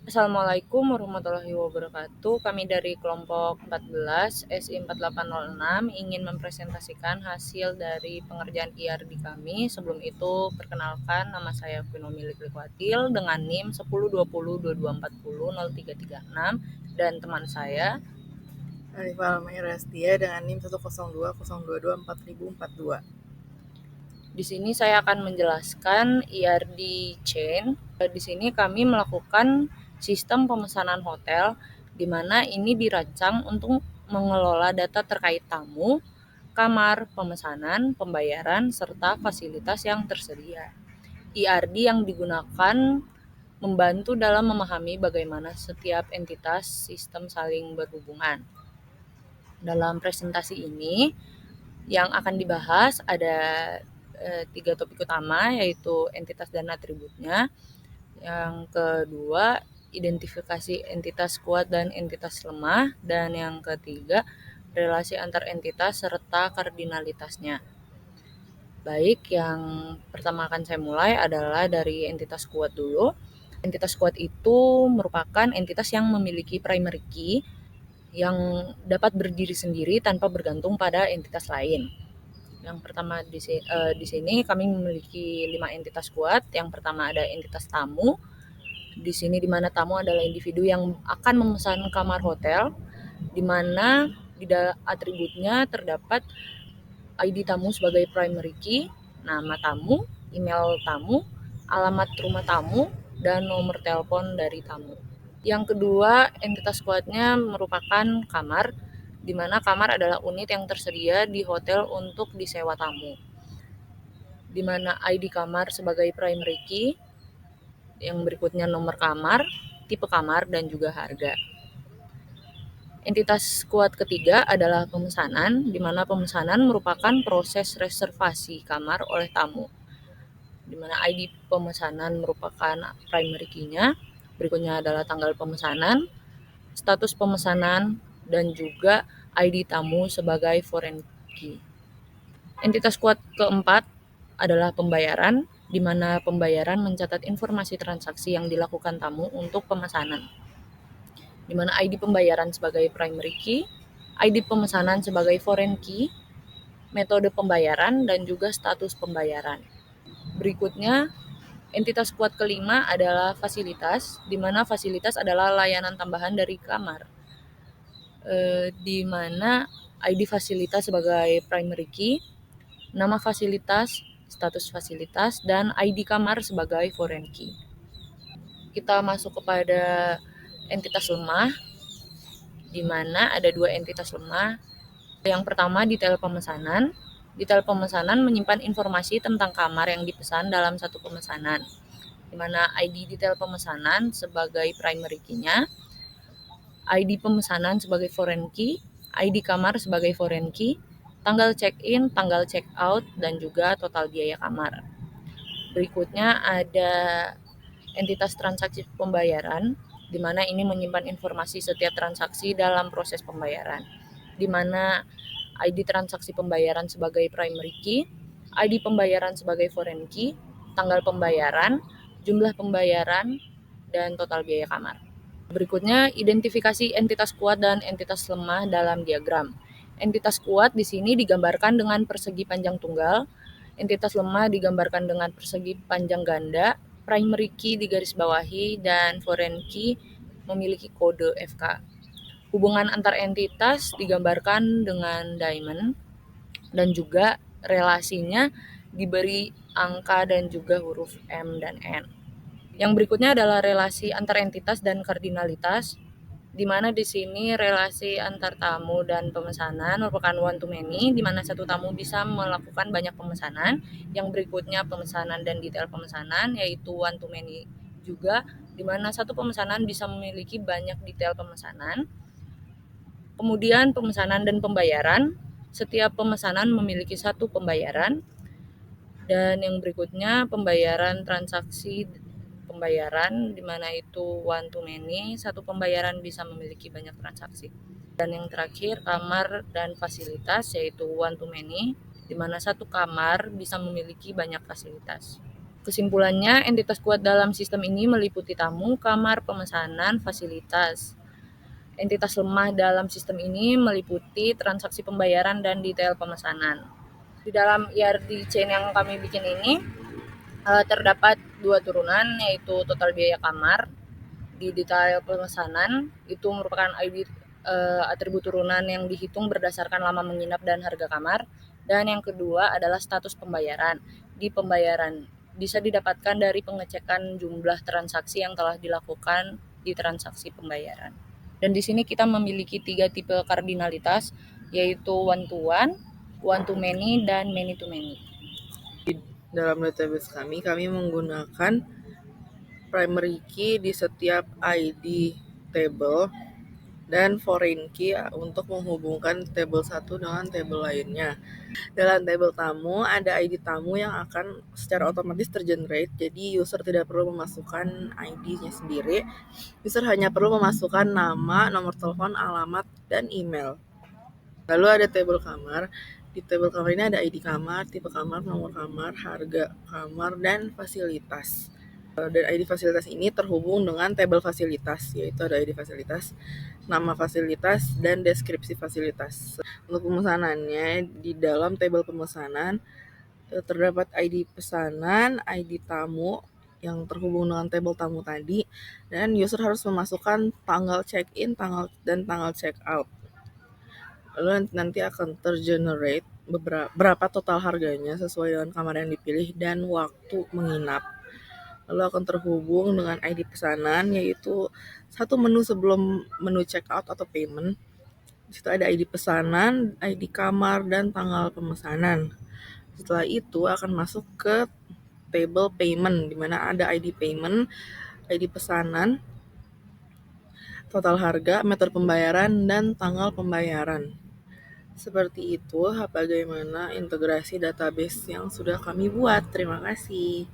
Assalamualaikum warahmatullahi wabarakatuh. Kami dari kelompok 14 SI 4806 ingin mempresentasikan hasil dari pengerjaan IRD kami. Sebelum itu, perkenalkan nama saya Vino Milik Likwatil dengan NIM 102022400336 dan teman saya Arifah Almairastia dengan NIM 1020224.042. Di sini saya akan menjelaskan IRD chain. Di sini kami melakukan sistem pemesanan hotel, di mana ini dirancang untuk mengelola data terkait tamu, kamar, pemesanan, pembayaran, serta fasilitas yang tersedia. IRD yang digunakan membantu dalam memahami bagaimana setiap entitas sistem saling berhubungan. Dalam presentasi ini, yang akan dibahas ada 3 topik utama, yaitu entitas dan atributnya. Yang kedua, identifikasi entitas kuat dan entitas lemah. Dan yang ketiga, relasi antar entitas serta kardinalitasnya. Baik, yang pertama akan saya mulai adalah dari entitas kuat dulu. Entitas kuat itu merupakan entitas yang memiliki primary key yang dapat berdiri sendiri tanpa bergantung pada entitas lain. Yang pertama di sini kami memiliki 5 entitas kuat. Yang pertama ada entitas tamu. Di sini di mana tamu adalah individu yang akan memesan kamar hotel, di mana di atributnya terdapat ID tamu sebagai primary key, nama tamu, email tamu, alamat rumah tamu, dan nomor telepon dari tamu. Yang kedua, entitas kuatnya merupakan kamar, di mana kamar adalah unit yang tersedia di hotel untuk disewa tamu. Di mana ID kamar sebagai primary key, yang berikutnya nomor kamar, tipe kamar, dan juga harga. Entitas kuat ketiga adalah pemesanan, di mana pemesanan merupakan proses reservasi kamar oleh tamu. Di mana ID pemesanan merupakan primary key-nya, berikutnya adalah tanggal pemesanan, status pemesanan, dan juga ID tamu sebagai foreign key. Entitas kuat keempat adalah pembayaran, di mana pembayaran mencatat informasi transaksi yang dilakukan tamu untuk pemesanan. Di mana ID pembayaran sebagai primary key, ID pemesanan sebagai foreign key, metode pembayaran, dan juga status pembayaran. Berikutnya, entitas kuat kelima adalah fasilitas, di mana fasilitas adalah layanan tambahan dari kamar. Di mana ID fasilitas sebagai primary key, nama fasilitas, status fasilitas, dan ID kamar sebagai foreign key. Kita masuk kepada entitas lemah, di mana ada 2 entitas lemah. Yang pertama, detail pemesanan. Detail pemesanan menyimpan informasi tentang kamar yang dipesan dalam satu pemesanan, di mana ID detail pemesanan sebagai primary key-nya, ID pemesanan sebagai foreign key, ID kamar sebagai foreign key, tanggal check-in, tanggal check-out, dan juga total biaya kamar. Berikutnya ada entitas transaksi pembayaran, di mana ini menyimpan informasi setiap transaksi dalam proses pembayaran, di mana ID transaksi pembayaran sebagai primary key, ID pembayaran sebagai foreign key, tanggal pembayaran, jumlah pembayaran, dan total biaya kamar. Berikutnya, identifikasi entitas kuat dan entitas lemah dalam diagram. Entitas kuat di sini digambarkan dengan persegi panjang tunggal, entitas lemah digambarkan dengan persegi panjang ganda, primary key digarisbawahi, dan foreign key memiliki kode FK. Hubungan antar entitas digambarkan dengan diamond, dan juga relasinya diberi angka dan juga huruf M dan N. Yang berikutnya adalah relasi antar entitas dan kardinalitas, di mana di sini relasi antar tamu dan pemesanan merupakan one to many, di mana satu tamu bisa melakukan banyak pemesanan. Yang berikutnya pemesanan dan detail pemesanan, yaitu one to many juga, di mana satu pemesanan bisa memiliki banyak detail pemesanan. Kemudian pemesanan dan pembayaran, setiap pemesanan memiliki satu pembayaran. Dan yang berikutnya pembayaran transaksi pembayaran, di mana itu one to many, satu pembayaran bisa memiliki banyak transaksi. Dan yang terakhir kamar dan fasilitas, yaitu one to many, di mana satu kamar bisa memiliki banyak fasilitas. Kesimpulannya, entitas kuat dalam sistem ini meliputi tamu, kamar, pemesanan, fasilitas. Entitas lemah dalam sistem ini meliputi transaksi pembayaran dan detail pemesanan. Di dalam ERD chain yang kami bikin ini terdapat 2 turunan, yaitu total biaya kamar. Di detail pemesanan itu merupakan ID atribut turunan yang dihitung berdasarkan lama menginap dan harga kamar. Dan yang kedua adalah status pembayaran. Di pembayaran bisa didapatkan dari pengecekan jumlah transaksi yang telah dilakukan di transaksi pembayaran. Dan di sini kita memiliki 3 tipe kardinalitas, yaitu one to one to many, dan many to many. Dalam database kami menggunakan primary key di setiap ID table dan foreign key untuk menghubungkan table satu dengan table lainnya. Dalam table tamu, ada ID tamu yang akan secara otomatis tergenerate, jadi user tidak perlu memasukkan ID-nya sendiri. User hanya perlu memasukkan nama, nomor telepon, alamat, dan email. Lalu ada table kamar. Di table kamar ini ada ID kamar, tipe kamar, nomor kamar, harga kamar, dan fasilitas. Dan ID fasilitas ini terhubung dengan table fasilitas, yaitu ada ID fasilitas, nama fasilitas, dan deskripsi fasilitas. Untuk pemesanannya, di dalam table pemesanan terdapat ID pesanan, ID tamu yang terhubung dengan table tamu tadi, dan user harus memasukkan tanggal check-in, dan tanggal check-out. Lalu nanti akan tergenerate berapa total harganya sesuai dengan kamar yang dipilih dan waktu menginap. Lalu akan terhubung dengan ID pesanan, yaitu satu menu sebelum menu check-out atau payment. Di situ ada ID pesanan, ID kamar, dan tanggal pemesanan. Setelah itu akan masuk ke table payment, di mana ada ID payment, ID pesanan, total harga, metode pembayaran, dan tanggal pembayaran. Seperti itu bagaimana integrasi database yang sudah kami buat. Terima kasih.